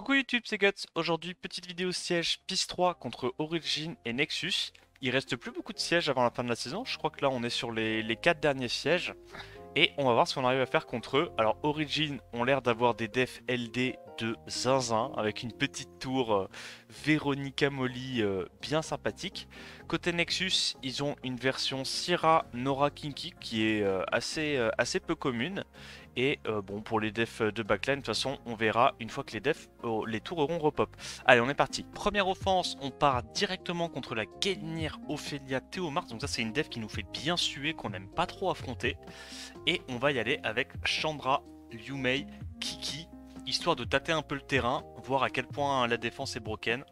Coucou YouTube, c'est Guts. Aujourd'hui, petite vidéo siège PIS 3 contre Origin et Nexus. Il reste plus beaucoup de sièges avant la fin de la saison. Je crois que là, on est sur les 4 derniers sièges. Et on va voir ce qu'on arrive à faire contre eux. Alors, Origin ont l'air d'avoir des defs LD de zinzin, avec une petite tour Veronica Molly bien sympathique. Côté Nexus, ils ont une version Syrah Nora Kinky qui est assez peu commune. Et bon, pour les defs de backline, de toute façon, on verra une fois que les tours auront repop. Allez, on est parti. Première offense, on part directement contre la Gelnir Ophelia Théomars. Donc ça, c'est une def qui nous fait bien suer, qu'on n'aime pas trop affronter. Et on va y aller avec Chandra, Liumei, Kiki, histoire de tâter un peu le terrain, voir à quel point la défense est broken.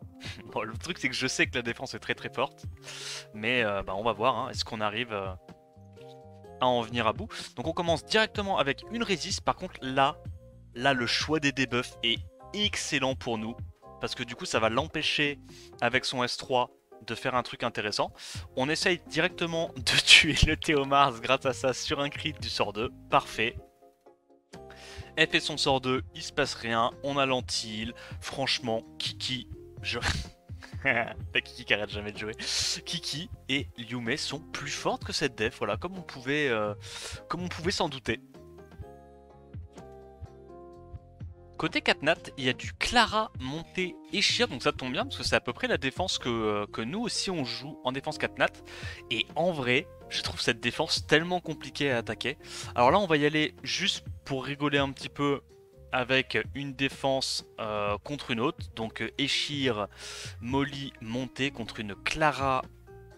Bon, le truc, c'est que je sais que la défense est très très forte. Mais on va voir, hein. Est-ce qu'on arrive à en venir à bout. Donc on commence directement avec une résiste. Par contre là le choix des debuffs est excellent pour nous. Parce que du coup ça va l'empêcher avec son S3 de faire un truc intéressant. On essaye directement de tuer le Théomars grâce à ça sur un crit du sort 2. Parfait. Elle fait son sort 2, il se passe rien, on a l'anti-heal. Franchement, Kiki, la Kiki qui arrête jamais de jouer. Kiki et Liumei sont plus fortes que cette def, voilà, comme on pouvait s'en douter. Côté Catnat, il y a du Clara, Monté et Shir, donc ça tombe bien parce que c'est à peu près la défense que nous aussi on joue en défense Catnat. Et en vrai, je trouve cette défense tellement compliquée à attaquer. Alors là, on va y aller juste pour rigoler un petit peu avec une défense contre une autre. Donc Eshir, Molly, Monté contre une Clara,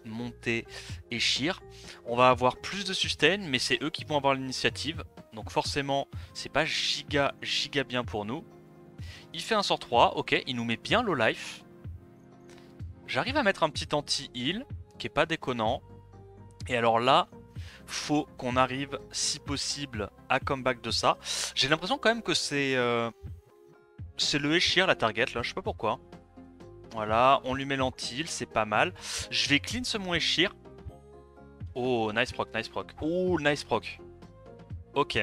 Monté et Shir. On va avoir plus de sustain, mais c'est eux qui vont avoir l'initiative. Donc forcément, c'est pas giga bien pour nous. Il fait un sort 3, ok, il nous met bien low life. J'arrive à mettre un petit anti-heal, qui est pas déconnant. Et alors là, faut qu'on arrive, si possible, à comeback de ça. J'ai l'impression quand même que c'est le Eshir la target, là, je sais pas pourquoi. Voilà, on lui met l'anti-heal, c'est pas mal. Je vais clean ce mon Eshir. Oh, nice proc, nice proc. Oh, nice proc. Ok.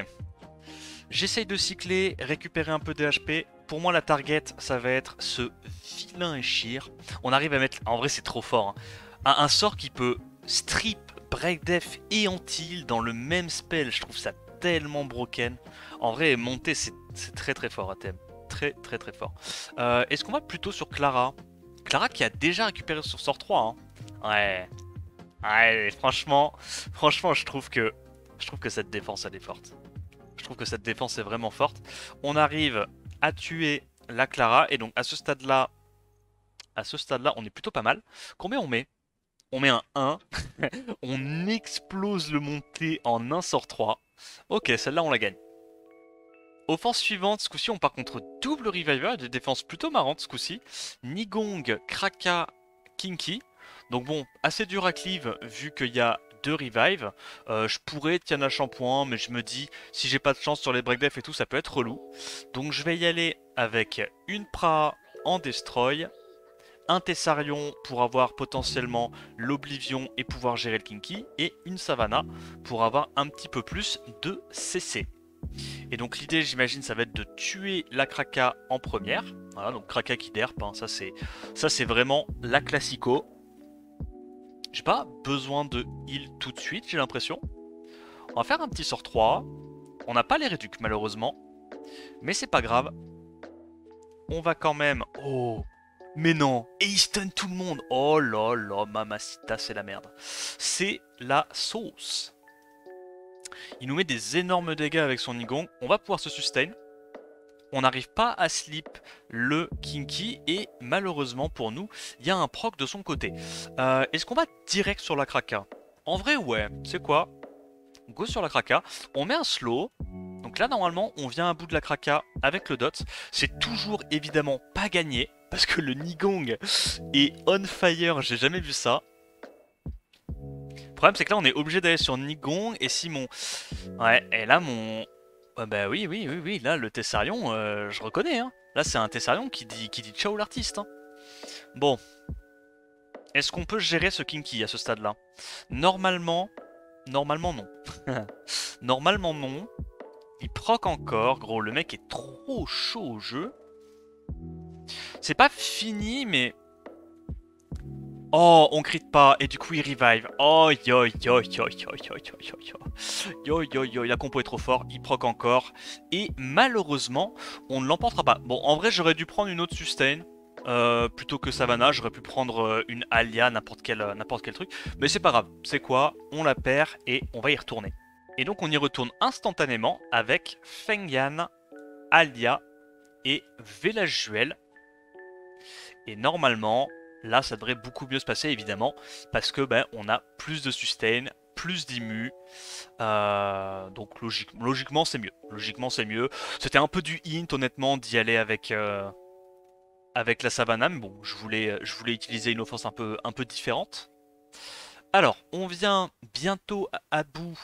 J'essaye de cycler, récupérer un peu de HP. Pour moi, la target, ça va être ce vilain Eshir. On arrive à mettre... En vrai, c'est trop fort. Hein. Un sort qui peut strip, break def et anti-heal dans le même spell. Je trouve ça tellement broken. En vrai, monter, c'est très très fort à thème. Très très très fort. Est-ce qu'on va plutôt sur Clara? Clara qui a déjà récupéré sur sort 3. Hein. Ouais. Ouais, franchement, je trouve que cette défense, elle est forte. Je trouve que cette défense est vraiment forte. On arrive à tuer la Clara. Et donc, à ce stade-là, on est plutôt pas mal. Combien on met? On met un 1. On explose le monté en un sort 3. Ok, celle-là, on la gagne. Offense suivante, ce coup-ci, on part contre double Reviver. Des défenses plutôt marrantes, ce coup-ci. Nigong, Kraka, Kinky. Donc bon, assez dur à cleave, vu qu'il y a 2 revive. Je pourrais Tiana Shampoing, mais je me dis, si j'ai pas de chance sur les breakdef et tout, ça peut être relou. Donc je vais y aller avec une Pra en Destroy, un Tessarion pour avoir potentiellement l'Oblivion et pouvoir gérer le Kinky, et une Savannah pour avoir un petit peu plus de CC. Et donc l'idée, j'imagine, ça va être de tuer la Kraka en première. Voilà, donc Kraka qui derp, hein, ça c'est vraiment la classico. J'ai pas besoin de heal tout de suite, j'ai l'impression. On va faire un petit sort 3. On n'a pas les réducs malheureusement. Mais c'est pas grave. On va quand même... Oh, mais non. Et il stun tout le monde. Oh là là, mamacita, c'est la merde. C'est la sauce. Il nous met des énormes dégâts avec son Nigong. On va pouvoir se sustain. On n'arrive pas à slip le Kinky et malheureusement pour nous, il y a un proc de son côté. Est-ce qu'on va direct sur la Kraka? En vrai, ouais. C'est quoi? Go sur la Kraka. On met un slow. Donc là, normalement, on vient à bout de la Kraka avec le dot. C'est toujours évidemment pas gagné parce que le Nigong est on fire. J'ai jamais vu ça. Le problème, c'est que là, on est obligé d'aller sur Nigong et si mon... Ouais, et là, mon... bah oui, là le Tessarion, je reconnais, hein. Là c'est un Tessarion qui dit ciao l'artiste. Hein. Bon, est-ce qu'on peut gérer ce Kinky à ce stade-là? Normalement non. Normalement non. Il proc encore, gros, le mec est trop chaud au jeu. C'est pas fini, mais... Oh, on crit pas, et du coup il revive. Oh, yo, yo, yo, yo, yo, yo, yo, yo. Yo, yo, yo, la compo est trop fort, il proc encore. Et malheureusement, on ne l'emportera pas. Bon, en vrai, j'aurais dû prendre une autre sustain. Plutôt que Savannah, j'aurais pu prendre une Alia, n'importe quel truc. Mais c'est pas grave, c'est quoi? On la perd et on va y retourner. Et donc on y retourne instantanément avec Feng Yan, Alia et Velajuel. Et normalement, là ça devrait beaucoup mieux se passer évidemment, parce que ben, on a plus de sustain, plus d'immu. Donc logiquement c'est mieux. Logiquement c'est mieux. C'était un peu du hint honnêtement d'y aller avec la Savannah, mais bon, je voulais utiliser une offense un peu différente. Alors, on vient bientôt à bout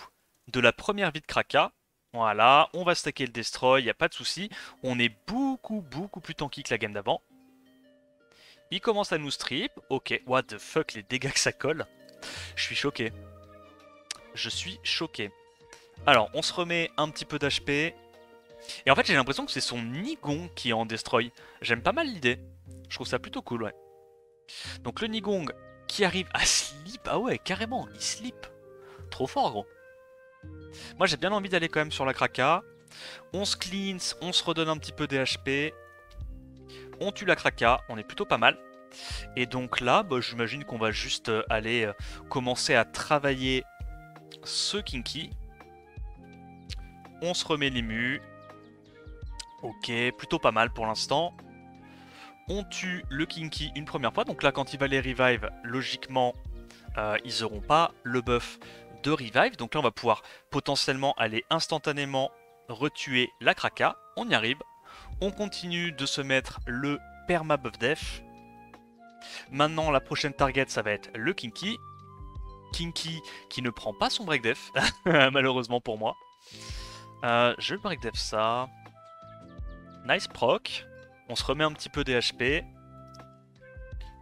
de la première vie de Kraka. Voilà, on va stacker le Destroy, y a pas de souci. On est beaucoup plus tanky que la game d'avant. Il commence à nous strip. Ok, what the fuck, les dégâts que ça colle. Je suis choqué. Je suis choqué. Alors, on se remet un petit peu d'HP. Et en fait, j'ai l'impression que c'est son Nigong qui est en Destroy. J'aime pas mal l'idée. Je trouve ça plutôt cool, ouais. Donc le Nigong qui arrive à slip. Ah ouais, carrément, il slip. Trop fort, gros. Moi, j'ai bien envie d'aller quand même sur la Kraka. On se cleanse, on se redonne un petit peu des HP. On tue la Kraka, on est plutôt pas mal. Et donc là, bah, j'imagine qu'on va juste aller commencer à travailler ce Kinky. On se remet l'ému. Ok, plutôt pas mal pour l'instant. On tue le Kinky une première fois. Donc là, quand il va les revive, logiquement, ils n'auront pas le buff de revive. Donc là, on va pouvoir potentiellement aller instantanément retuer la Kraka. On y arrive. On continue de se mettre le perma buff def. Maintenant, la prochaine target, ça va être le Kinky. Kinky qui ne prend pas son break def, malheureusement pour moi. Je break def ça. Nice proc. On se remet un petit peu des HP.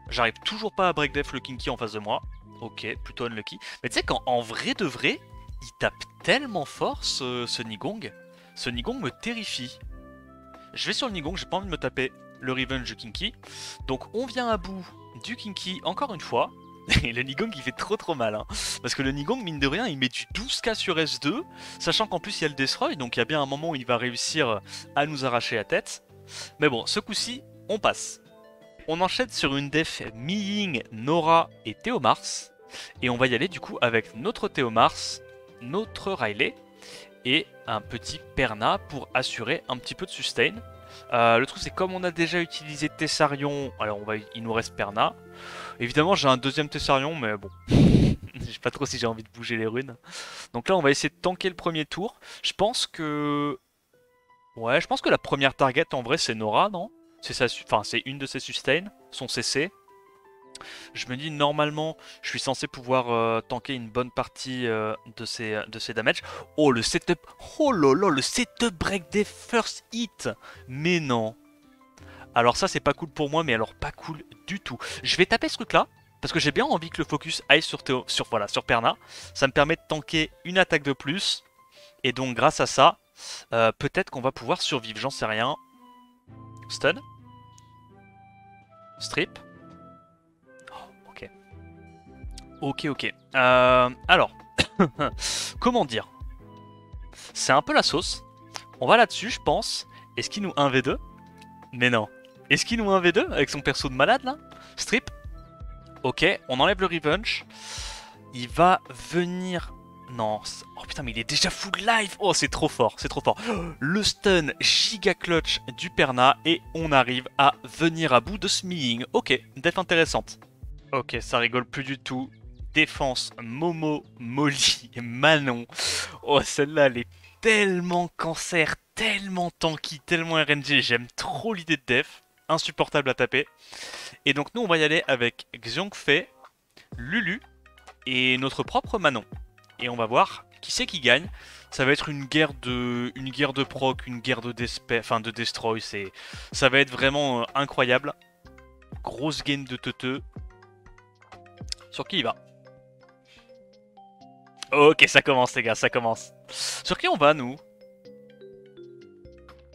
J'arrive toujours pas à break def le Kinky en face de moi. Ok, plutôt unlucky. Mais tu sais qu'en vrai de vrai, il tape tellement fort ce Nigong. Ce Nigong me terrifie. Je vais sur le Nigong, j'ai pas envie de me taper le revenge du Kinky. Donc on vient à bout du Kinky encore une fois. Et le Nigong il fait trop mal hein. Parce que le Nigong mine de rien il met du 12k sur S2. Sachant qu'en plus il y a le Destroy. Donc il y a bien un moment où il va réussir à nous arracher la tête. Mais bon, ce coup-ci, on passe. On enchaîne sur une def Mi-Ying, Nora et Théomars. Et on va y aller du coup avec notre Théomars, notre Riley et un petit Perna pour assurer un petit peu de sustain. Le truc c'est comme on a déjà utilisé Tessarion, alors il nous reste Perna. Évidemment j'ai un deuxième Tessarion mais bon, je sais pas trop si j'ai envie de bouger les runes. Donc là on va essayer de tanker le premier tour. Je pense que... Ouais, je pense que la première target en vrai c'est Nora, non? C'est une de ses sustains, son CC. Je me dis normalement je suis censé pouvoir tanker une bonne partie de ses damage. Oh le setup, oh lolo, le setup break des first hit. Mais non. Alors ça c'est pas cool pour moi, mais alors pas cool du tout. Je vais taper ce truc là, parce que j'ai bien envie que le focus aille sur Perna. Ça me permet de tanker une attaque de plus. Et donc grâce à ça, peut-être qu'on va pouvoir survivre, j'en sais rien. Stun. Strip. Ok. Alors, comment dire? C'est un peu la sauce. On va là-dessus, je pense. Est-ce qu'il nous 1v2? Mais non. Est-ce qu'il nous 1v2 avec son perso de malade là? Strip. Ok, on enlève le revenge. Il va venir... Non. Oh putain, mais il est déjà full life. Oh, c'est trop fort, c'est trop fort. Le stun giga clutch du Perna. Et on arrive à venir à bout de ce Mi-Ying. Ok, def intéressante. Ok, ça rigole plus du tout. Défense, Momo, Molly et Manon. Oh, celle-là, elle est tellement cancer, tellement tanky, tellement RNG. J'aime trop l'idée de def. Insupportable à taper. Et donc, nous, on va y aller avec Xiongfei, Lulu et notre propre Manon. Et on va voir qui c'est qui gagne. Ça va être une guerre de proc, une guerre de destroy. Ça va être vraiment incroyable. Grosse gain de teuteux. Sur qui il va? Ok, ça commence les gars, ça commence. Sur qui on va nous?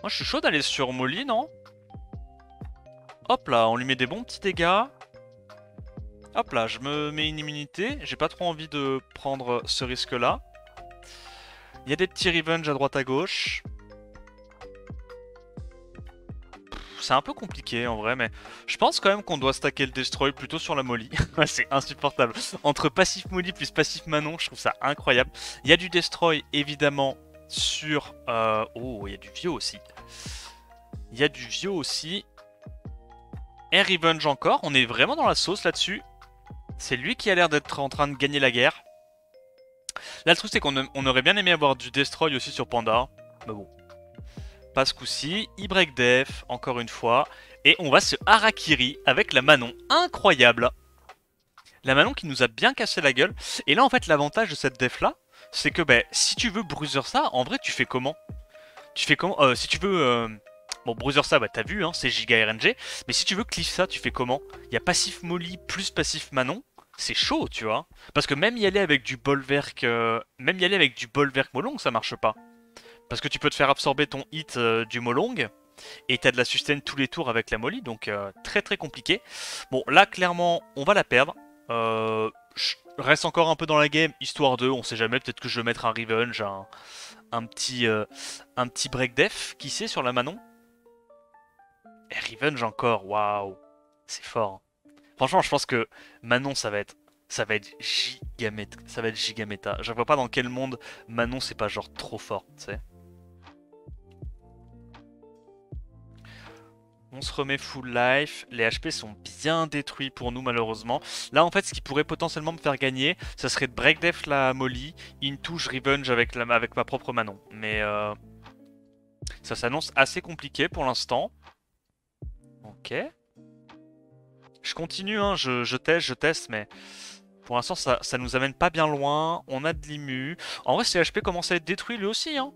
Moi je suis chaud d'aller sur Molly, non? Hop là, on lui met des bons petits dégâts. Hop là, je me mets une immunité. J'ai pas trop envie de prendre ce risque-là. Il y a des petits revenge à droite à gauche. C'est un peu compliqué en vrai, mais je pense quand même qu'on doit stacker le Destroy plutôt sur la Molly. C'est insupportable. Entre passif Molly plus passif Manon, je trouve ça incroyable. Il y a du Destroy évidemment sur... Oh, il y a du Vio aussi. Il y a du Vio aussi. Et Revenge encore, on est vraiment dans la sauce là-dessus. C'est lui qui a l'air d'être en train de gagner la guerre. Là le truc c'est qu'on aurait bien aimé avoir du Destroy aussi sur Panda. Mais bon. Pas ce coup-ci. Il break def, encore une fois. Et on va se Harakiri avec la Manon. Incroyable. La Manon qui nous a bien cassé la gueule. Et là en fait l'avantage de cette def là, c'est que si tu veux bruiser ça, en vrai tu fais comment? Tu fais comment si tu veux... Bon, bruiser ça, t'as vu, hein, c'est giga RNG. Mais si tu veux cliff ça, tu fais comment? Il y a passif Molly plus passif Manon. C'est chaud, tu vois. Parce que même y aller avec du Bolverk... même y aller avec du Bolverk Molong, ça marche pas. Parce que tu peux te faire absorber ton hit du Molong. Et t'as de la sustain tous les tours avec la Molly. Donc très très compliqué. Bon, là, clairement, on va la perdre. Je reste encore un peu dans la game, histoire de... On sait jamais, peut-être que je vais mettre un Revenge, un petit break def, qui sait, sur la Manon. Et Revenge encore, waouh, c'est fort. Franchement, je pense que Manon, ça va être gigaméta. Ça va être gigaméta. Je vois pas dans quel monde Manon, c'est pas genre trop fort, tu sais. On se remet full life. Les HP sont bien détruits pour nous, malheureusement. Là, en fait, ce qui pourrait potentiellement me faire gagner, ça serait de break def la Molly, into je Revenge avec ma propre Manon. Mais ça s'annonce assez compliqué pour l'instant. Ok. Je continue, hein, je teste, mais pour l'instant, ça nous amène pas bien loin. On a de l'immu. En vrai, si HP commence à être détruit lui aussi, hein.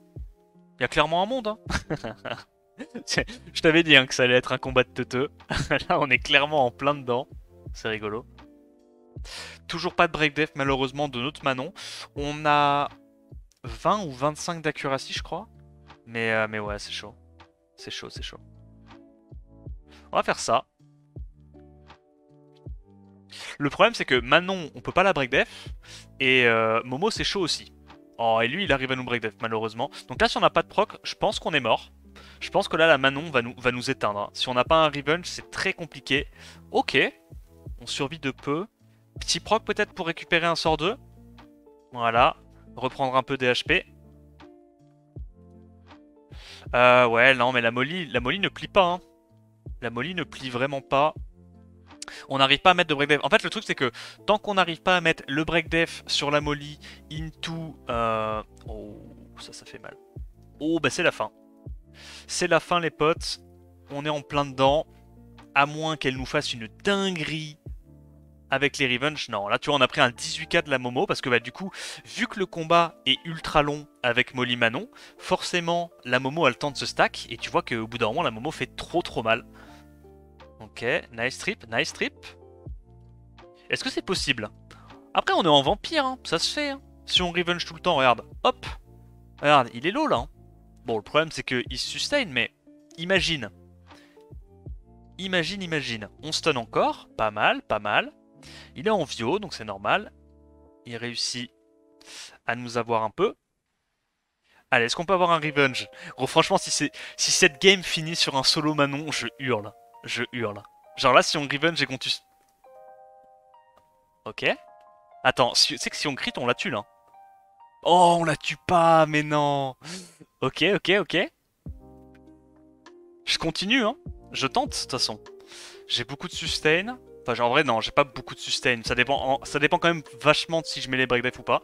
Il y a clairement un monde, hein. Je t'avais dit hein, que ça allait être un combat de teuteux. Là, on est clairement en plein dedans. C'est rigolo. Toujours pas de break def, malheureusement, de notre Manon. On a 20 ou 25 d'accuracy, je crois. Mais ouais, c'est chaud. C'est chaud, c'est chaud. On va faire ça. Le problème c'est que Manon on peut pas la break def et Momo c'est chaud aussi. Oh et lui il arrive à nous break def malheureusement. Donc là si on n'a pas de proc je pense qu'on est mort. Je pense que là la Manon va nous éteindre. Si on n'a pas un revenge c'est très compliqué. Ok, on survit de peu. Petit proc peut-être pour récupérer un sort 2. Voilà, reprendre un peu des HP. Ouais non mais la Molly ne plie pas hein. La Molly ne plie vraiment pas. On n'arrive pas à mettre de break def. En fait, le truc, c'est que tant qu'on n'arrive pas à mettre le break def sur la Molly into... Oh, ça fait mal. Oh, bah c'est la fin. C'est la fin, les potes. On est en plein dedans. À moins qu'elle nous fasse une dinguerie avec les Revenge. Non, là, tu vois, on a pris un 18k de la Momo. Parce que, bah, du coup, vu que le combat est ultra long avec Molly Manon, forcément, la Momo a le temps de se stack. Et tu vois qu'au bout d'un moment, la Momo fait trop mal. Ok, nice trip, nice trip. Est-ce que c'est possible? Après, on est en vampire, hein. Ça se fait. Hein. Si on revenge tout le temps, regarde, hop. Regarde, il est low là. Hein. Bon, le problème c'est qu'il se sustain, mais imagine. Imagine. On stun encore, pas mal, pas mal. Il est en Vio, donc c'est normal. Il réussit à nous avoir un peu. Allez, est-ce qu'on peut avoir un revenge? Gros, franchement, si cette game finit sur un solo Manon, je hurle. Je hurle. Genre là, si on revenge et qu'on tue... Ok. Attends, tu sais que si on crit, on la tue là. Oh, on la tue pas, mais non. Ok. Je continue, hein. Je tente, de toute façon. J'ai beaucoup de sustain. Enfin, genre, en vrai, non, j'ai pas beaucoup de sustain. Ça dépend quand même vachement de si je mets les break def ou pas.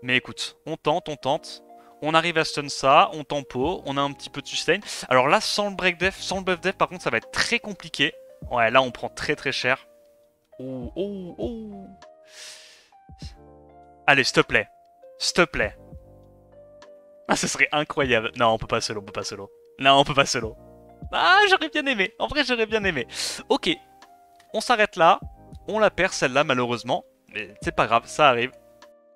Mais écoute, on tente. On arrive à stun ça, on tempo, on a un petit peu de sustain. Alors là, sans le break def, sans le buff def, par contre, ça va être très compliqué. Ouais, là, on prend très cher. Oh. Allez, s'il te plaît. S'il te plaît. Ah, ça serait incroyable. Non, on peut pas solo, Non, on peut pas solo. Ah, j'aurais bien aimé. En vrai, j'aurais bien aimé. Ok. On s'arrête là. On la perd, celle-là, malheureusement. Mais c'est pas grave, ça arrive.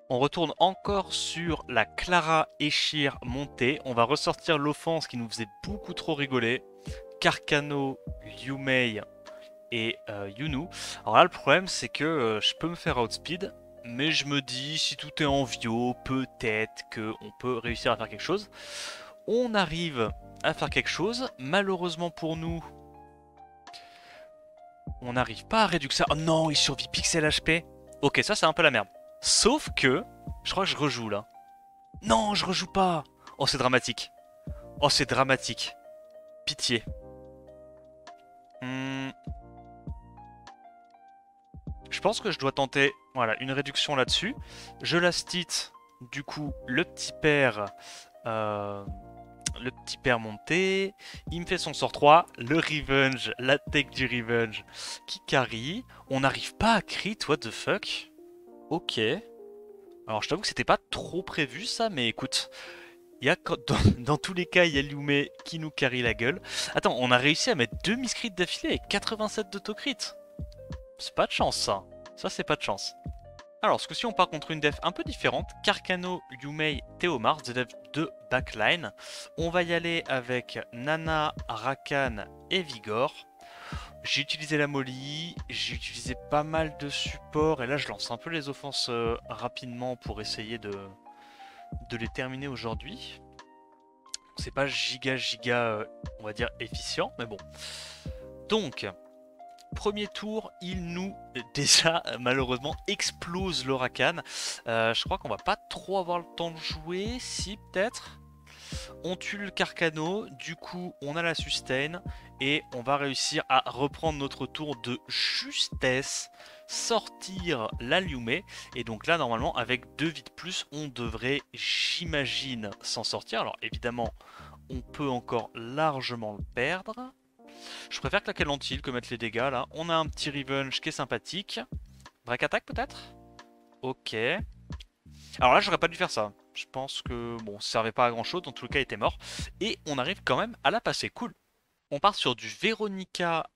On retourne encore sur la Clara Eshir montée. On va ressortir l'offense qui nous faisait beaucoup trop rigoler. Carcano, Liu Mei et Yunu. Alors là, le problème, c'est que je peux me faire outspeed, mais je me dis, si tout est en vio, peut-être qu'on peut réussir à faire quelque chose. On arrive à faire quelque chose. Malheureusement pour nous, on n'arrive pas à réduire ça. Oh non, il survit pixel HP. Ok, ça c'est un peu la merde. Sauf que, je crois que je rejoue là. Non, je rejoue pas. Oh, c'est dramatique. Oh, c'est dramatique. Pitié. Je pense que je dois tenter, voilà, une réduction là-dessus. Je lastite, du coup, le petit père monté. Il me fait son sort 3, le revenge, la tech du revenge qui carry. On n'arrive pas à crit, what the fuck. Ok. Alors je t'avoue que c'était pas trop prévu ça, mais écoute, il y a, dans tous les cas, il y a Liumei qui nous carry la gueule. Attends, on a réussi à mettre 2 miscrits d'affilée avec 87 d'autocrit. C'est pas de chance ça. Ça c'est pas de chance. Alors ce coup-ci on part contre une def un peu différente. Carcano, Liumei, Théomars, des devs de backline. On va y aller avec Nana, Rakan et Vigor. J'ai utilisé la molly, j'ai utilisé pas mal de supports et là je lance un peu les offenses rapidement pour essayer de les terminer aujourd'hui. C'est pas giga on va dire efficient, mais bon. Donc, premier tour, il nous déjà malheureusement explose l'Oracan. Je crois qu'on va pas trop avoir le temps de jouer, si peut-être. On tue le Carcano, du coup on a la sustain et on va réussir à reprendre notre tour de justesse, sortir la Liumei et donc là normalement avec 2 vies de plus on devrait, j'imagine, s'en sortir. Alors évidemment on peut encore largement le perdre. Je préfère claquer l'antil que mettre les dégâts là. On a un petit revenge qui est sympathique. Break attack peut-être. Ok. Alors là j'aurais pas dû faire ça. Je pense que bon, ça servait pas à grand chose, dans tout le cas il était mort. Et on arrive quand même à la passer, cool. On part sur du Véronica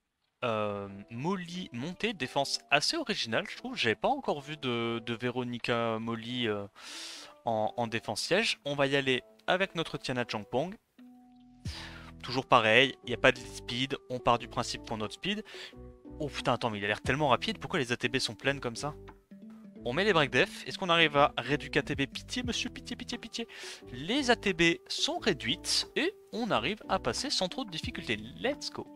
Molly montée, défense assez originale je trouve. J'avais pas encore vu de Véronica Molly en défense siège. On va y aller avec notre Tiana Changpong. Toujours pareil, il n'y a pas de speed, on part du principe pour notre speed. Oh putain, attends, mais il a l'air tellement rapide, pourquoi les ATB sont pleines comme ça? On met les break def. Est-ce qu'on arrive à réduire ATB? Pitié, monsieur, pitié, pitié, pitié. Les ATB sont réduites et on arrive à passer sans trop de difficultés. Let's go.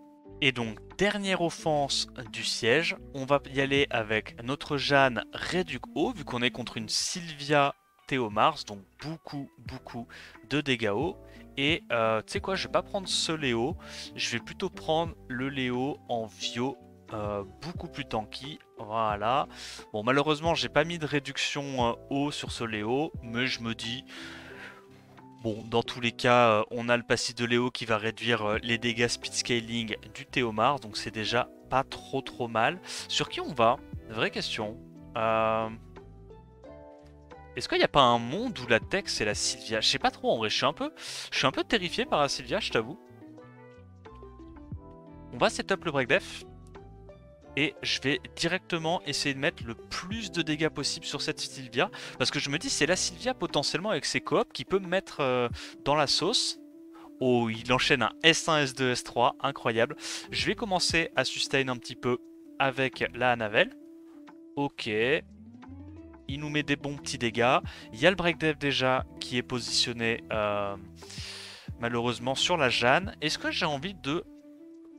Et donc, dernière offense du siège. On va y aller avec notre Jeanne réduc haut, vu qu'on est contre une Sylvia Théomars. Donc, beaucoup de dégâts haut. Et tu sais quoi, je vais pas prendre ce Léo. Je vais plutôt prendre le Léo en Vio. Beaucoup plus tanky, voilà. Bon, malheureusement j'ai pas mis de réduction haut sur ce Léo, mais je me dis bon, dans tous les cas on a le passif de Léo qui va réduire les dégâts speed scaling du Théomars, donc c'est déjà pas trop mal. Sur qui on va? Vraie question. Est-ce qu'il n'y a pas un monde où la tech c'est la Sylvia? Je sais pas trop en vrai, je suis un peu terrifié par la Sylvia, je t'avoue. On va setup le break def. Et je vais directement essayer de mettre le plus de dégâts possible sur cette Sylvia. Parce que je me dis, c'est la Sylvia potentiellement avec ses coops qui peut me mettre dans la sauce. Oh, il enchaîne un S1, S2, S3, incroyable. Je vais commencer à sustain un petit peu avec la Anavel. Ok. Il nous met des bons petits dégâts. Il y a le break dev déjà qui est positionné malheureusement sur la Jeanne. Est-ce que j'ai envie de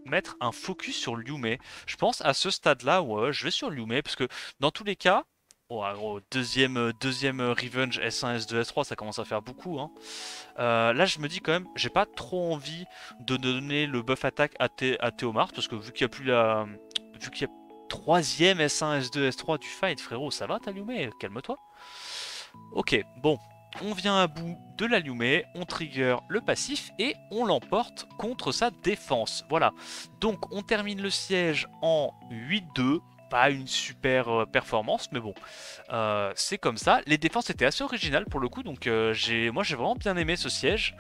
mettre un focus sur Liumei? Je pense à ce stade là, ouais, je vais sur Liumei parce que dans tous les cas, oh, gros, deuxième revenge S1, S2, S3, ça commence à faire beaucoup, hein. Là je me dis quand même, j'ai pas trop envie de donner le buff attaque à Théomars parce que vu qu'il y a plus la, vu qu'il y a troisième S1, S2, S3 du fight, frérot, ça va ta Liumei, calme-toi. Ok, bon. On vient à bout de la Liumei, on trigger le passif et on l'emporte contre sa défense. Voilà. Donc on termine le siège en 8-2. pas une super performance, mais bon, c'est comme ça. Les défenses étaient assez originales pour le coup, donc moi j'ai vraiment bien aimé ce siège.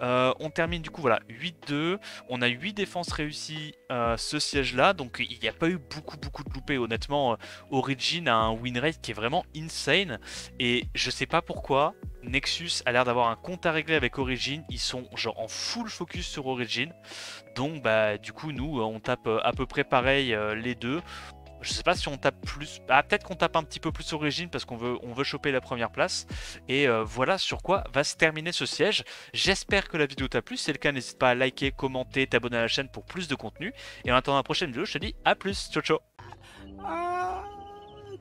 On termine du coup, voilà, 8-2. On a 8 défenses réussies ce siège-là, donc il n'y a pas eu beaucoup de loupés. Honnêtement, Origin a un win rate qui est vraiment insane, et je sais pas pourquoi. Nexus a l'air d'avoir un compte à régler avec Origin, ils sont genre en full focus sur Origin, donc bah du coup nous on tape à peu près pareil les deux. Je sais pas si on tape plus, ah, peut-être qu'on tape un petit peu plus Origin parce qu'on veut choper la première place. Et voilà sur quoi va se terminer ce siège. J'espère que la vidéo t'a plu, si c'est le cas n'hésite pas à liker, commenter, t'abonner à la chaîne pour plus de contenu. Et en attendant la prochaine vidéo, je te dis à plus, ciao ciao.